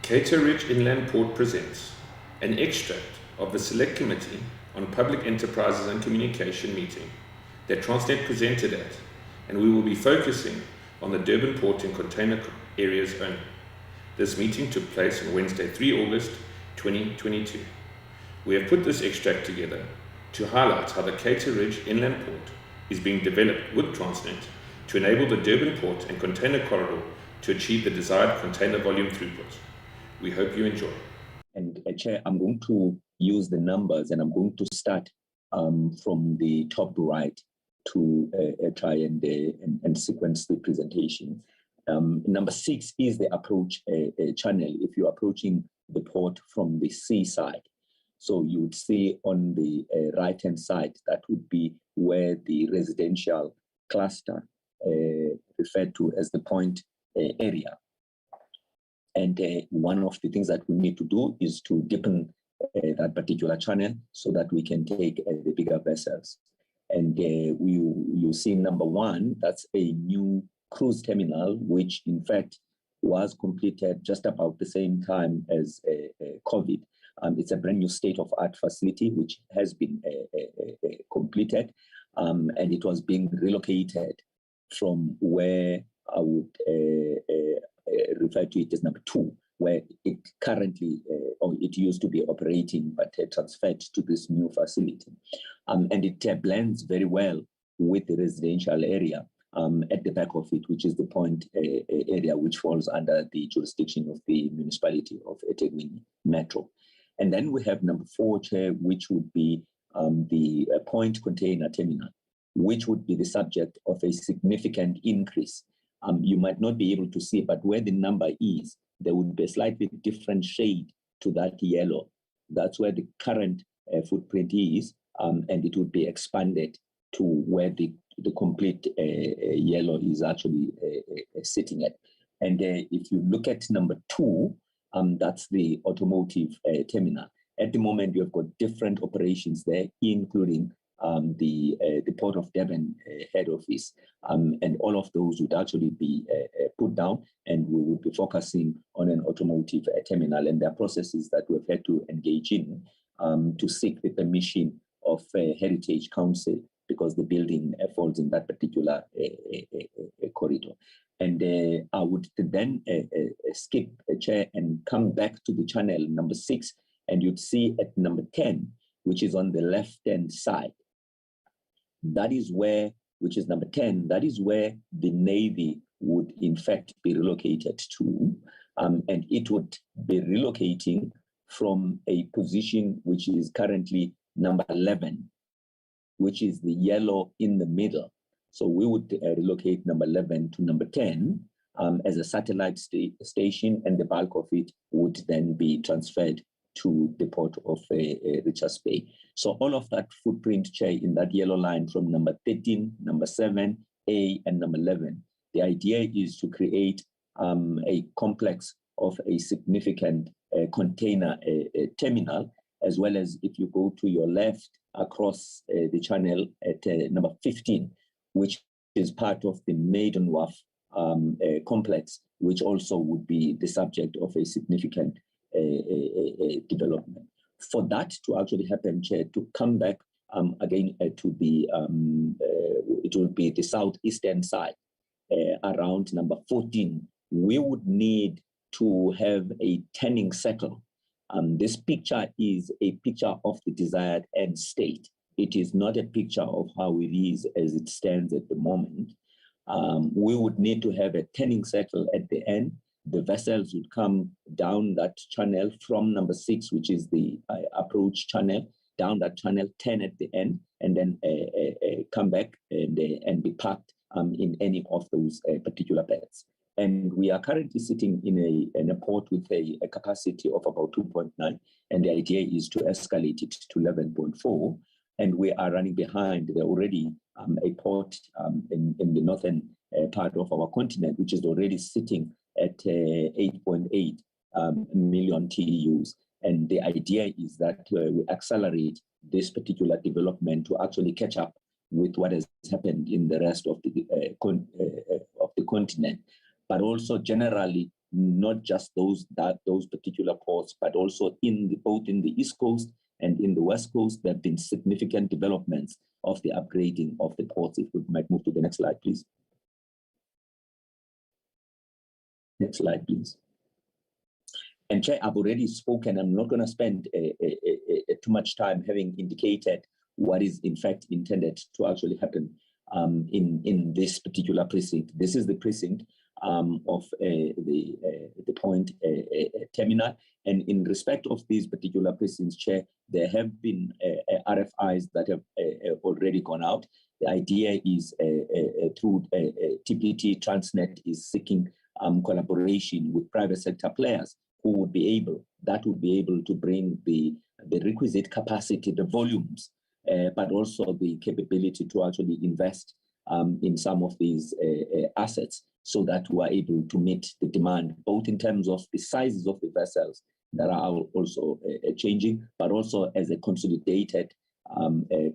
Cato Inland Port presents an extract of the Select Committee on Public Enterprises and Communication meeting that Transnet presented at, and we will be focusing on the Durban Port and container areas only. This meeting took place on Wednesday, 3 August 2022. We have put this extract together to highlight how the Cato Inland Port is being developed with Transnet to enable the Durban Port and container corridor to achieve the desired container volume throughput. We hope you enjoy. And Chair, I'm going to use the numbers and I'm going to start from the top right to try and sequence the presentation. Number 6 is the approach channel if you're approaching the port from the sea side. So you would see on the right-hand side, that would be where the residential cluster referred to as the point area. And one of the things that we need to do is to deepen that particular channel so that we can take the bigger vessels. And you see number 1, that's a new cruise terminal, which in fact was completed just about the same time as COVID. It's a brand new state-of-art facility which has been completed, and it was being relocated from where I would refer to it as number 2, where it currently, or it used to be operating, but transferred to this new facility. And it blends very well with the residential area at the back of it, which is the point area, which falls under the jurisdiction of the municipality of eThekwini Metro. And then we have number 4, Chair, which would be the point container terminal, which would be the subject of a significant increase. You might not be able to see, but where the number is, there would be a slightly different shade to that yellow. That's where the current footprint is, and it would be expanded to where the complete yellow is actually sitting at. And if you look at number 2, that's the automotive terminal. At the moment, you've got different operations there, including the Port of Durban head office, and all of those would actually be put down, and we would be focusing on an automotive terminal. And there are processes that we've had to engage in to seek the permission of Heritage Council, because the building falls in that particular corridor. And I would then skip a chair and come back to the channel number 6, and you'd see at number 10, which is on the left-hand side. That is where, which is number 10, that is where the Navy would in fact be relocated to. And it would be relocating from a position which is currently number 11, which is the yellow in the middle. So we would relocate number 11 to number 10 as a satellite station, and the bulk of it would then be transferred to the port of Richards Bay. So all of that footprint, Chair, in that yellow line from number 13, number 7, A, and number 11, the idea is to create a complex of a significant container terminal, as well as, if you go to your left across the channel at number 15, which is part of the Maiden Wharf complex, which also would be the subject of a significant development. For that to actually happen, Chair, to come back again to the, it will be the southeastern side, around number 14, we would need to have a turning circle. This picture is a picture of the desired end state. It is not a picture of how it is as it stands at the moment. We would need to have a turning circle at the end. The vessels would come down that channel from number 6, which is the approach channel, down that channel, 10 at the end, and then come back and be parked in any of those particular beds. And we are currently sitting in a port with a capacity of about 2.9, and the idea is to escalate it to 11.4. And we are running behind. There already a port in the northern part of our continent, which is already sitting at 8.8 million TEUs. And the idea is that we accelerate this particular development to actually catch up with what has happened in the rest of the continent. but also generally not just those particular ports, but also both in the East Coast and in the West Coast. There have been significant developments of the upgrading of the ports. If we might move to the next slide, please. Next slide, please. And Chair, I've already spoken. I'm not going to spend too much time having indicated what is in fact intended to actually happen in this particular precinct. This is the precinct of the point terminal. And in respect of these particular precincts, Chair, there have been RFIs that have already gone out. The idea is through TPT, Transnet is seeking collaboration with private sector players who would be able to bring the requisite capacity, the volumes, but also the capability to actually invest in some of these assets so that we are able to meet the demand, both in terms of the sizes of the vessels that are also changing, but also as a consolidated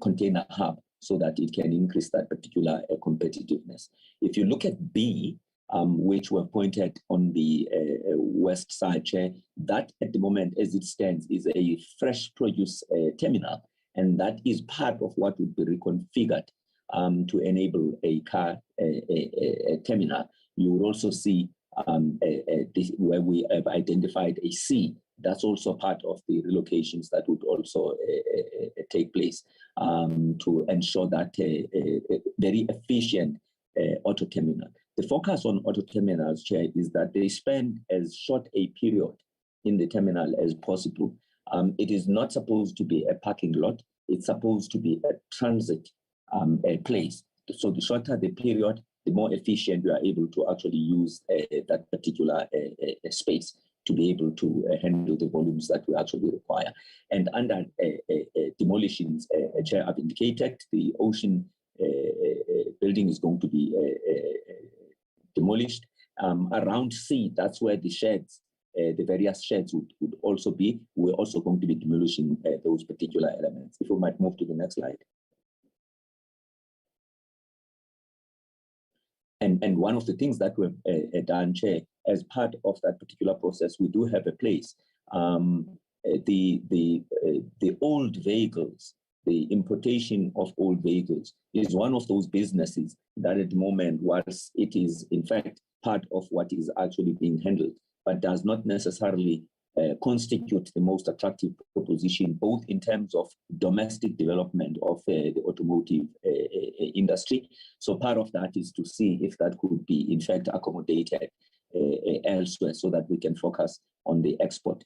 container hub so that it can increase that particular competitiveness. If you look at B, which were pointed on the west side, Chair, that at the moment as it stands is a fresh produce terminal, and that is part of what would be reconfigured to enable a car terminal. You would also see where we have identified a C. That's also part of the relocations that would also take place to ensure that a very efficient auto terminal. The focus on auto terminals, Chair, is that they spend as short a period in the terminal as possible. It is not supposed to be a parking lot. It's supposed to be a transit place. So the shorter the period, the more efficient we are able to actually use that particular space to be able to handle the volumes that we actually require. And under demolitions, Chair, I've indicated the ocean building is going to be demolished. Around C, that's where the sheds, the various sheds would also be. We're also going to be demolishing those particular elements. If we might move to the next slide. And one of the things that we've done, Chair, as part of that particular process, we do have a place. The old vehicles, the importation of old vehicles is one of those businesses that at the moment, whilst it is in fact part of what is actually being handled, but does not necessarily constitute the most attractive proposition, both in terms of domestic development of the automotive industry. So part of that is to see if that could be in fact accommodated elsewhere so that we can focus on the export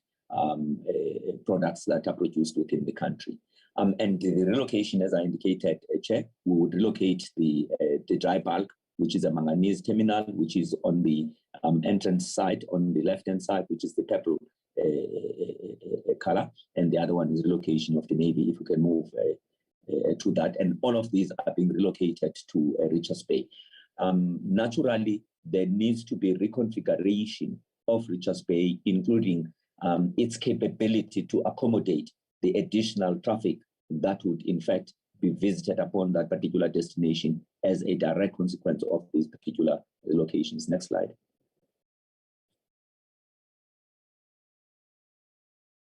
products that are produced within the country. And the relocation, as I indicated, Chair, we would relocate the dry bulk, which is a manganese terminal, which is on the entrance side, on the left-hand side, which is the purple color, and the other one is relocation of the Navy, if we can move to that. And all of these are being relocated to Richards Bay. Naturally, there needs to be reconfiguration of Richards Bay, including its capability to accommodate the additional traffic that would in fact be visited upon that particular destination as a direct consequence of these particular locations. Next slide.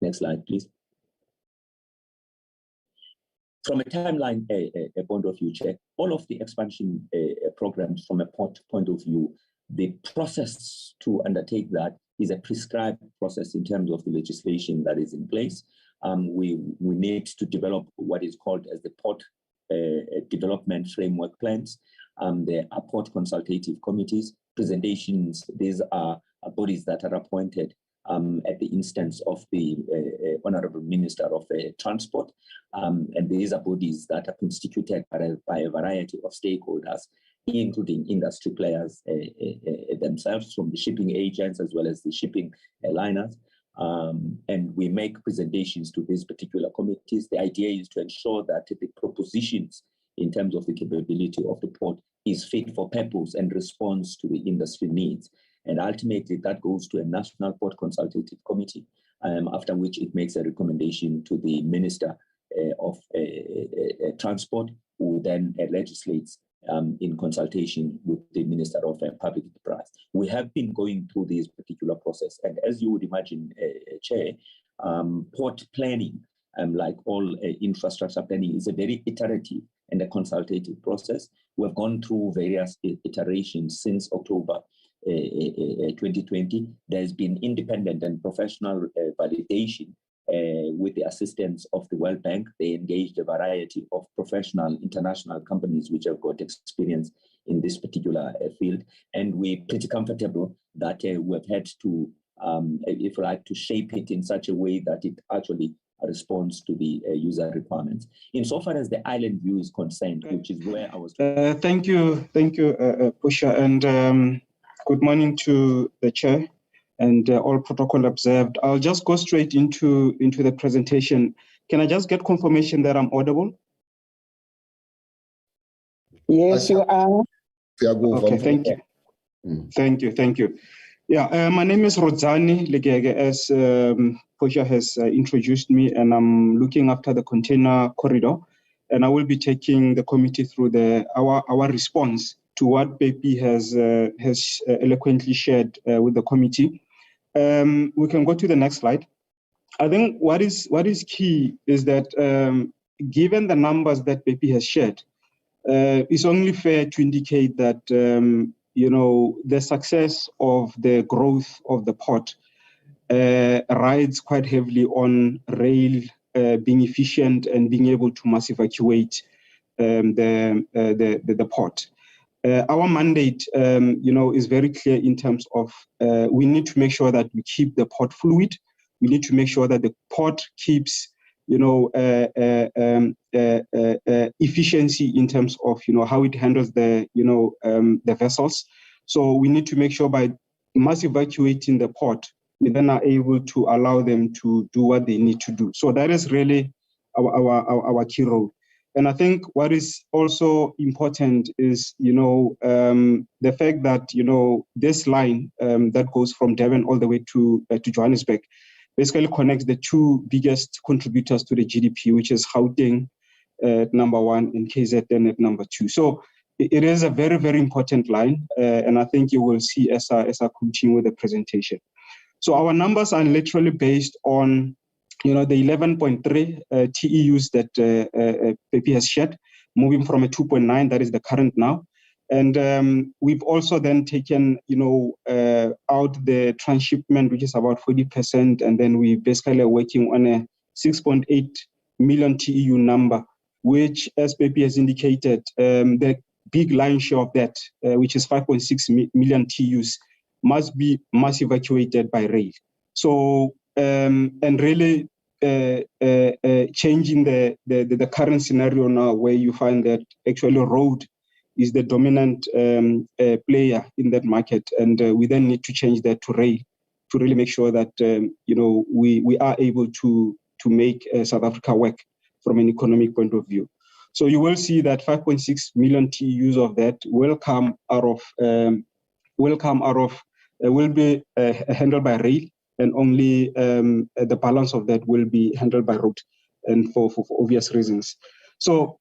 Next slide, please. From a timeline point of view, Chair, all of the expansion programs from a port point of view, the process to undertake that is a prescribed process in terms of the legislation that is in place. We need to develop what is called as the port development framework plans. There are port consultative committees, presentations. These are bodies that are appointed at the instance of the Honorable Minister of Transport. And these are bodies that are constituted by a variety of stakeholders, including industry players themselves, from the shipping agents as well as the shipping liners. And we make presentations to these particular committees. The idea is to ensure that the propositions in terms of the capability of the port is fit for purpose and responds to the industry needs. And ultimately, that goes to a National Port Consultative Committee, after which it makes a recommendation to the Minister of Transport, who then legislates in consultation with the Minister of Public Enterprise. We have been going through this particular process, and as you would imagine, Chair, port planning, like all infrastructure planning, is a very iterative and a consultative process. We've gone through various iterations since October 2020. There's been independent and professional validation with the assistance of the World Bank. They engaged a variety of professional international companies which have got experience in this particular field. And we're pretty comfortable that we've had to, if you like, to shape it in such a way that it actually responds to the user requirements. Insofar as the island view is concerned, which is where I was... Thank you, Pusha, and good morning to the Chair and all protocol observed. I'll just go straight into the presentation. Can I just get confirmation that I'm audible? Yes, you are. Okay, thank you. Thank you. Yeah, my name is Rodzani Legege, as Pusha has introduced me, and I'm looking after the container corridor, and I will be taking the committee through our response to what BP has eloquently shared with the committee. We can go to the next slide. I think what is key is that given the numbers that BP has shared, it's only fair to indicate that the success of the growth of the port rides quite heavily on rail being efficient and being able to mass evacuate the port. Our mandate, is very clear in terms of we need to make sure that we keep the port fluid. We need to make sure that the port keeps, efficiency in terms of, how it handles the vessels. So we need to make sure by mass evacuating the port, we then are able to allow them to do what they need to do. So that is really our key role. And I think what is also important is, the fact that, this line that goes from Durban all the way to Johannesburg basically connects the two biggest contributors to the GDP, which is Gauteng at number one and KZN at number two. So it is a very, very important line. And I think you will see as I continue with the presentation. So our numbers are literally based on the 11.3 TEUs that PP has shared, moving from a 2.9, that is the current now. And we've also then taken, out the transshipment, which is about 40%, and then we basically are working on a 6.8 million TEU number, which, as PP has indicated, the big line share of that, which is 5.6 million TEUs, must be mass evacuated by rail. So, and really changing the current scenario now, where you find that actually road is the dominant player in that market, and we then need to change that to rail to really make sure that we are able to make South Africa work from an economic point of view. So you will see that 5.6 million TEUs of that will be handled by rail, and only the balance of that will be handled by road, and for obvious reasons. So,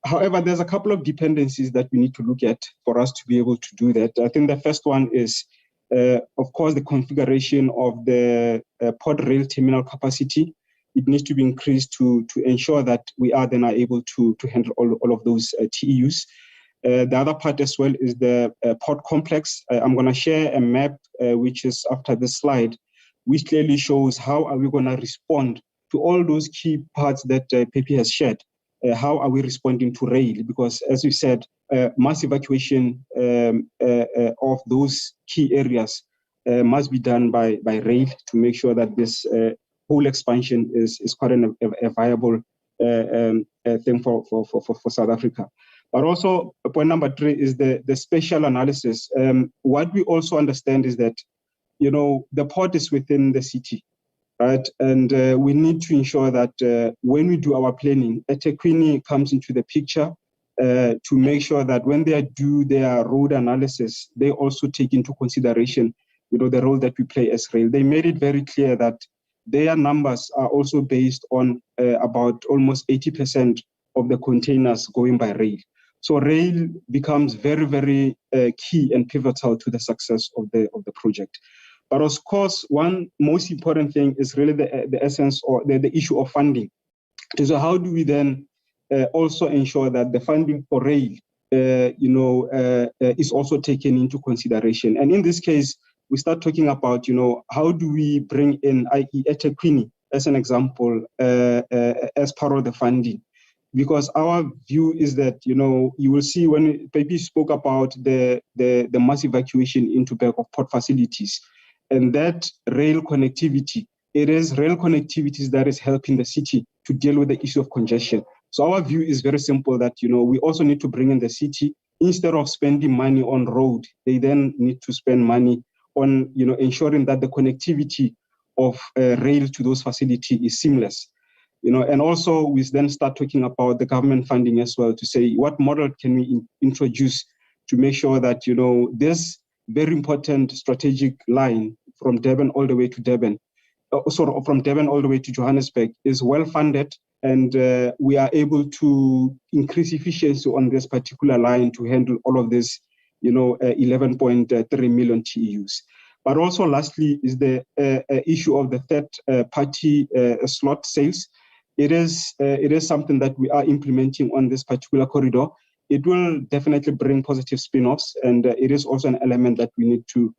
however, there's a couple of dependencies that we need to look at for us to be able to do that. I think the first one is, of course, the configuration of the port rail terminal capacity. It needs to be increased to ensure that we are then able to handle all of those TEUs. The other part as well is the port complex. I'm going to share a map, which is after this slide, which clearly shows how are we going to respond to all those key parts that PP has shared. How are we responding to rail? Because, as we said, mass evacuation of those key areas must be done by rail to make sure that this whole expansion is quite a viable thing for South Africa. But also, point number 3 is the spatial analysis. What we also understand is that, the port is within the city, right? And we need to ensure that when we do our planning, eThekwini comes into the picture to make sure that when they do their road analysis, they also take into consideration, the role that we play as rail. They made it very clear that their numbers are also based on about almost 80% of the containers going by rail. So rail becomes very, very key and pivotal to the success of the project. But of course, one most important thing is really the essence or the issue of funding. So how do we then also ensure that the funding for rail, is also taken into consideration? And in this case, we start talking about, how do we bring in, i.e., eThekwini, as an example, as part of the funding? Because our view is that, you will see when Pepe spoke about the mass evacuation into back of port facilities, and that rail connectivity, it is rail connectivities that is helping the city to deal with the issue of congestion. So our view is very simple that, we also need to bring in the city, instead of spending money on road, they then need to spend money on, ensuring that the connectivity of rail to those facilities is seamless. And also we then start talking about the government funding as well, to say what model can we introduce to make sure that, this very important strategic line from Durban all the way to Durban, from Durban all the way to Johannesburg is well funded, and we are able to increase efficiency on this particular line to handle all of this, 11.3 million TEUs. But also lastly is the issue of the third party slot sales. It is something that we are implementing on this particular corridor. It will definitely bring positive spin-offs, and it is also an element that we need to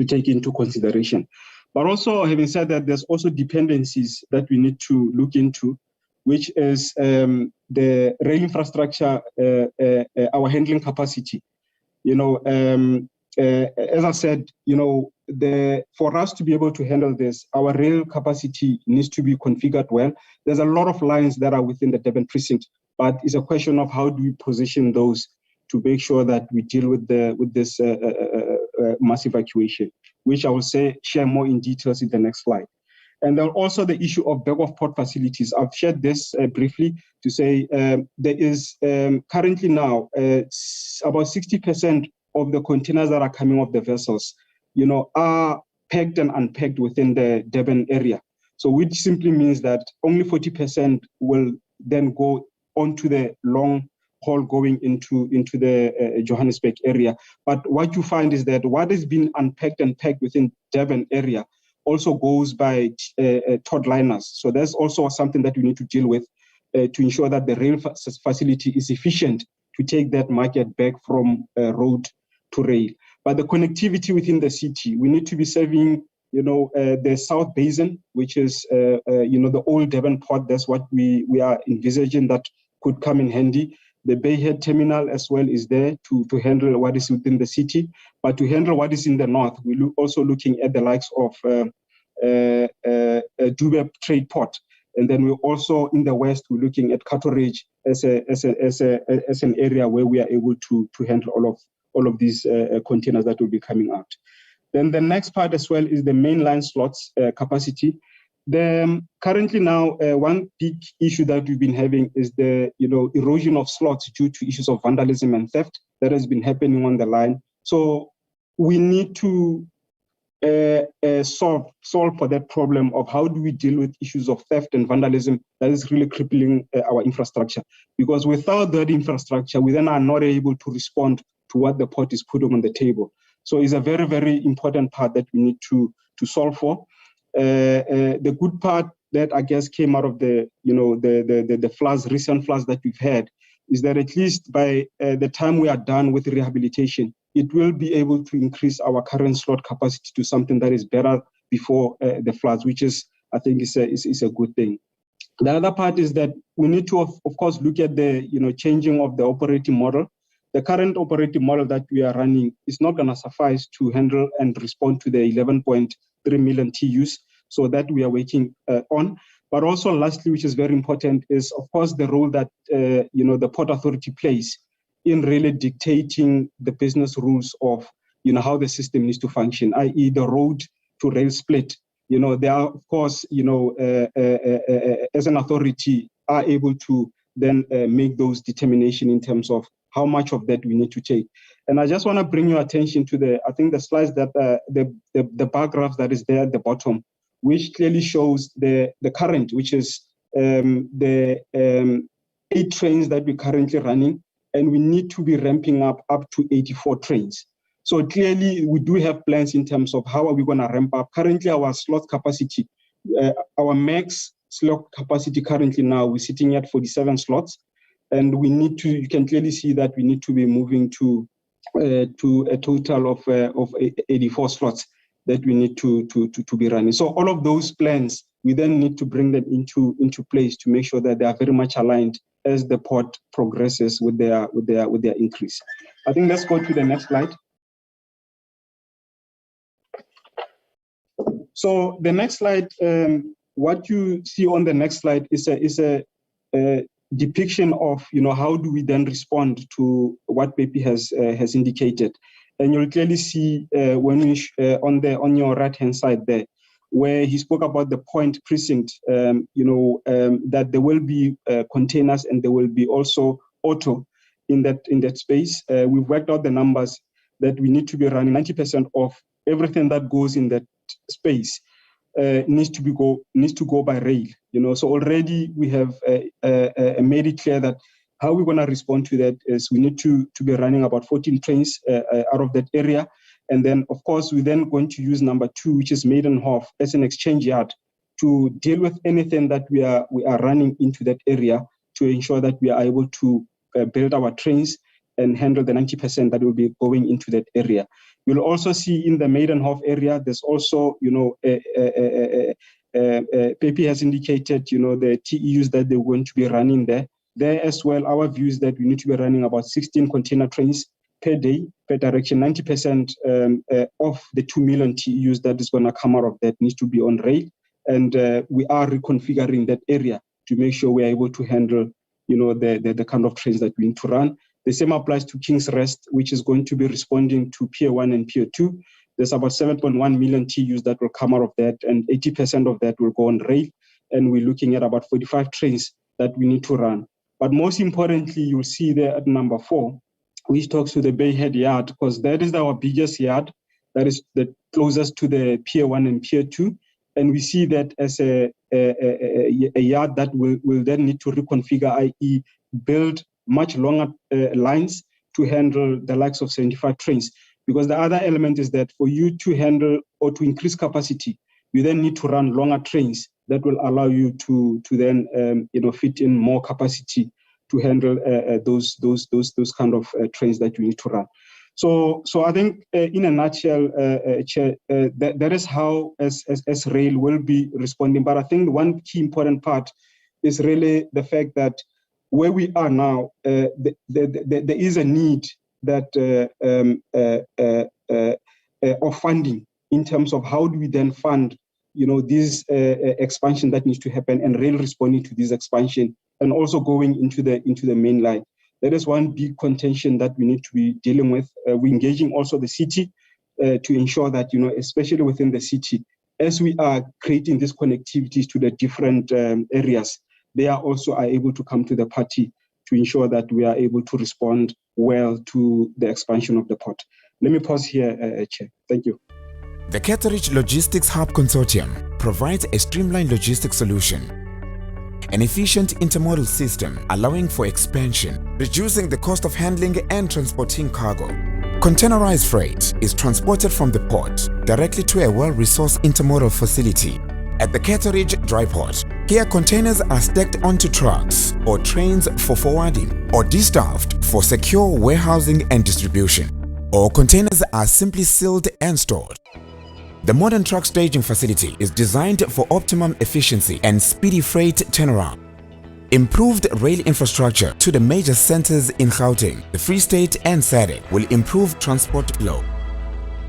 take into consideration. But also, having said that, there's also dependencies that we need to look into, which is the rail infrastructure, our handling capacity. As I said, for us to be able to handle this, our rail capacity needs to be configured well. There's a lot of lines that are within the Durban precinct, but it's a question of how do we position those to make sure that we deal with this mass evacuation, which I will share more in details in the next slide. And then also the issue of back of port facilities. I've shared this briefly to say there is currently now about 60% of the containers that are coming off the vessels, are packed and unpacked within the Durban area. So which simply means that only 40% will then go onto the long haul going into the Johannesburg area. But what you find is that what is being unpacked and packed within Durban area also goes by todd liners. So that's also something that we need to deal with to ensure that the rail facility is efficient to take that market back from road to rail. But the connectivity within the city, we need to be serving, the South Basin, which is, the old Durban port. That's what we are envisaging that could come in handy. The Bayhead terminal as well is there to handle what is within the city, but to handle what is in the north, we're also looking at the likes of Dube Trade Port. And then we're also in the west, we're looking at Cato Ridge as an area where we are able to handle all of these containers that will be coming out. Then the next part as well is the mainline slots capacity. Currently now, one big issue that we've been having is the erosion of slots due to issues of vandalism and theft that has been happening on the line. So we need to solve for that problem of how do we deal with issues of theft and vandalism that is really crippling our infrastructure. Because without that infrastructure, we then are not able to respond to what the port is putting on the table. So it's a very, very important part that we need to solve for. The good part that I guess came out of the floods, recent floods that we've had, is that at least by the time we are done with rehabilitation, it will be able to increase our current slot capacity to something that is better before the floods, which is, I think, is a good thing. The other part is that we need to, of course, look at the changing of the operating model. The current operating model that we are running is not going to suffice to handle and respond to the 11.3 million TEUs, so that we are working on. But also, lastly, which is very important, is of course the role that the Port Authority plays in really dictating the business rules of how the system needs to function, i.e., the road to rail split. They are, of course, as an authority, are able to then make those determinations in terms of how much of that we need to take. And I just want to bring your attention to the slides that the bar graph that is there at the bottom, which clearly shows the current, which is the 8 trains that we're currently running, and we need to be ramping up to 84 trains. So clearly, we do have plans in terms of how are we going to ramp up. Currently, our slot capacity, our max slot capacity currently now, we're sitting at 47 slots, and we need to. You can clearly see that we need to be moving to a total of 84 slots that we need to be running. So all of those plans, we then need to bring them into place to make sure that they are very much aligned as the port progresses with their increase. I think let's go to the next slide. So the next slide, what you see on the next slide is a depiction of how do we then respond to what Pepe has indicated, and you'll clearly see when we on your right hand side there, where he spoke about the point precinct, that there will be containers and there will be also auto in that space. We've worked out the numbers that we need to be running 90% of everything that goes in that space needs to go by rail. So already we have made it clear that how we're going to respond to that is we need to be running about 14 trains out of that area. And then, of course, we're then going to use number 2, which is Maidenhof, as an exchange yard to deal with anything that we are running into that area to ensure that we are able to build our trains and handle the 90% that will be going into that area. You'll also see in the Maidenhof area, there's also, Pepe has indicated, the TEUs that they're going to be running there. There as well, our view is that we need to be running about 16 container trains per day, per direction. 90% of the 2 million TEUs that is going to come out of that needs to be on rail. And we are reconfiguring that area to make sure we are able to handle, the kind of trains that we need to run. The same applies to King's Rest, which is going to be responding to Pier 1 and Pier 2. There's about 7.1 million TEUs that will come out of that, and 80% of that will go on rail. And we're looking at about 45 trains that we need to run. But most importantly, you'll see there at number 4, which talks to the Bayhead Yard, because that is our biggest yard, that is the closest to the Pier 1 and Pier 2. And we see that as a yard that will then need to reconfigure, i.e. build much longer lines to handle the likes of 75 trains. Because the other element is that for you to handle or to increase capacity, you then need to run longer trains that will allow you to then fit in more capacity to handle those kind of trains that you need to run. So I think in a nutshell, Chair, that is how as rail will be responding. But I think one key important part is really the fact that where we are now, there is a need that of funding in terms of how do we then fund, this expansion that needs to happen, and rail responding to this expansion, and also going into the main line. That is one big contention that we need to be dealing with. We're engaging also the city to ensure that, especially within the city, as we are creating these connectivities to the different areas, they are able to come to the party to ensure that we are able to respond well to the expansion of the port. Let me pause here, Chair. Thank you. The Cato Logistics Hub Consortium provides a streamlined logistics solution, an efficient intermodal system allowing for expansion, reducing the cost of handling and transporting cargo. Containerized freight is transported from the port directly to a well-resourced intermodal facility at the Cato Dry Port. Here, containers are stacked onto trucks or trains for forwarding, or de-staffed for secure warehousing and distribution, or containers are simply sealed and stored. The modern truck staging facility is designed for optimum efficiency and speedy freight turnaround. Improved rail infrastructure to the major centers in Gauteng, the Free State and SADC will improve transport flow.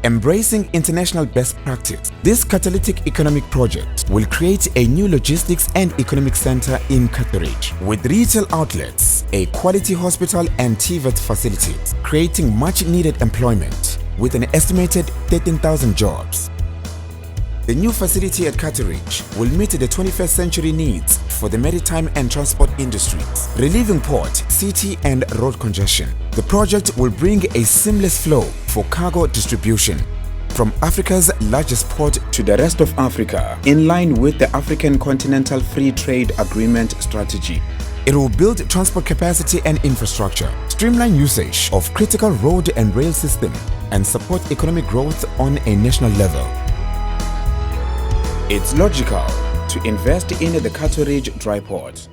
Embracing international best practice, this catalytic economic project will create a new logistics and economic center in Cato with retail outlets, a quality hospital and TVET facilities, creating much needed employment with an estimated 13,000 jobs. The new facility at Cato will meet the 21st century needs for the maritime and transport industries, relieving port, city and road congestion. The project will bring a seamless flow for cargo distribution from Africa's largest port to the rest of Africa, in line with the African Continental Free Trade Agreement strategy. It will build transport capacity and infrastructure, streamline usage of critical road and rail system, and support economic growth on a national level. It's logical to invest in the Cato Ridge Dry Port.